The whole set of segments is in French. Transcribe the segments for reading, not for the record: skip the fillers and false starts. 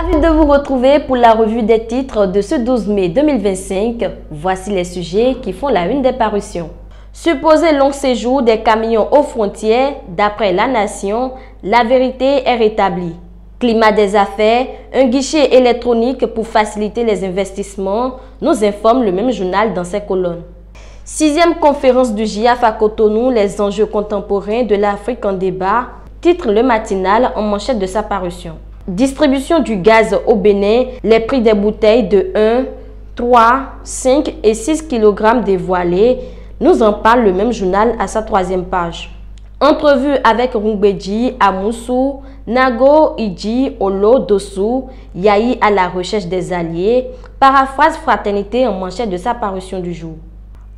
Ravi de vous retrouver pour la revue des titres de ce 12 mai 2025. Voici les sujets qui font la une des parutions. Supposé long séjour des camions aux frontières, d'après La Nation, la vérité est rétablie. Climat des affaires, un guichet électronique pour faciliter les investissements, nous informe le même journal dans ses colonnes. 6e conférence du GIAF à Cotonou, les enjeux contemporains de l'Afrique en débat, titre le matinal en manchette de sa parution. Distribution du gaz au Bénin, les prix des bouteilles de 1, 3, 5 et 6 kg dévoilés, nous en parle le même journal à sa 3e page. Entrevue avec Rungbeji à Moussou, Nago Iji Olo Dossou, Yahi à la recherche des alliés, paraphrase fraternité en manchette de sa parution du jour.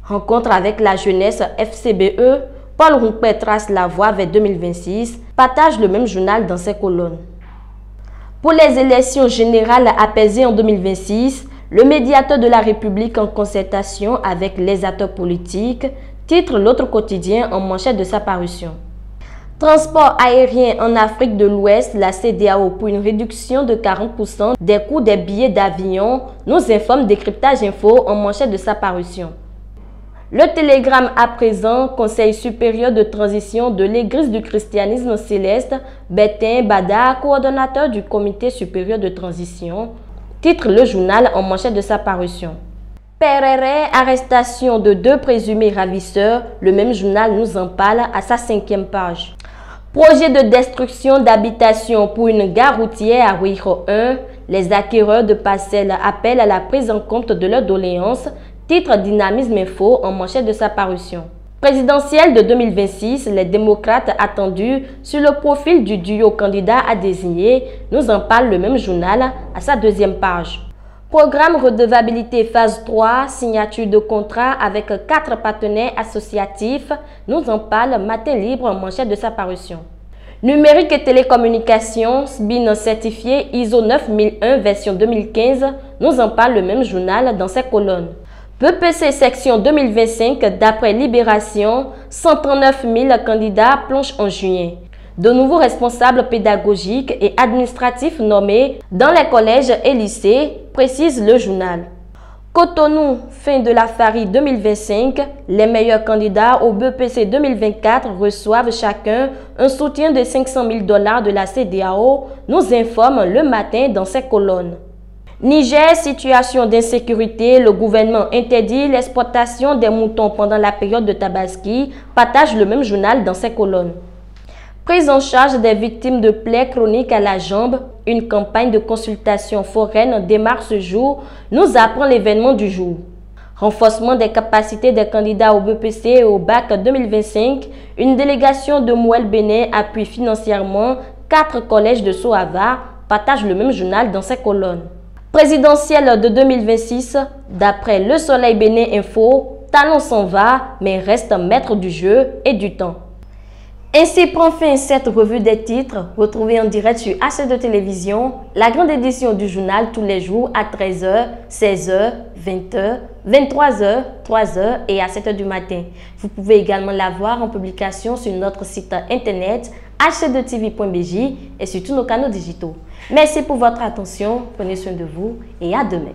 Rencontre avec la jeunesse FCBE, Paul Rumpé trace la voie vers 2026, partage le même journal dans ses colonnes. Pour les élections générales apaisées en 2026, le médiateur de la République en concertation avec les acteurs politiques, titre l'autre quotidien en manchette de sa parution. Transport aérien en Afrique de l'Ouest, la CEDEAO pour une réduction de 40% des coûts des billets d'avion, nous informe Décryptage Info en manchette de sa parution. Le télégramme à présent, Conseil supérieur de transition de l'Église du christianisme céleste, Bertin Bada, coordonnateur du comité supérieur de transition, titre le journal en manchette de sa parution. Perere, arrestation de 2 présumés ravisseurs, le même journal nous en parle à sa 5e page. Projet de destruction d'habitation pour une gare routière à Ouiro 1, les acquéreurs de parcelles appellent à la prise en compte de leurs doléances, titre Dynamisme Info en manchette de sa parution. Présidentielle de 2026, les démocrates attendus sur le profil du duo candidat à désigner, nous en parle le même journal à sa 2e page. Programme redevabilité phase 3, signature de contrat avec 4 partenaires associatifs, nous en parle Matin Libre en manchette de sa parution. Numérique et télécommunications, SBIN certifié ISO 9001 version 2015, nous en parle le même journal dans ses colonnes. BPC section 2025, d'après Libération, 139 000 candidats plongent en juin. De nouveaux responsables pédagogiques et administratifs nommés dans les collèges et lycées, précise le journal. Cotonou, fin de la FARI 2025, les meilleurs candidats au BPC 2024 reçoivent chacun un soutien de 500 000 $ de la CEDEAO, nous informe le matin dans ses colonnes. Niger, situation d'insécurité, le gouvernement interdit l'exploitation des moutons pendant la période de Tabaski, partage le même journal dans ses colonnes. Prise en charge des victimes de plaies chroniques à la jambe, une campagne de consultation foraine démarre ce jour, nous apprend l'événement du jour. Renforcement des capacités des candidats au BPC et au bac 2025, une délégation de Mouel Bénin appuie financièrement 4 collèges de Soava, partage le même journal dans ses colonnes. Présidentielle de 2026, d'après Le Soleil Bénin Info, Talon s'en va, mais reste maître du jeu et du temps. Ainsi prend fin cette revue des titres, retrouvée en direct sur H2 Télévision, la grande édition du journal tous les jours à 13h, 16h, 20h, 23h, 3h et à 7h du matin. Vous pouvez également la voir en publication sur notre site internet h2tv.bj et sur tous nos canaux digitaux. Merci pour votre attention, prenez soin de vous et à demain.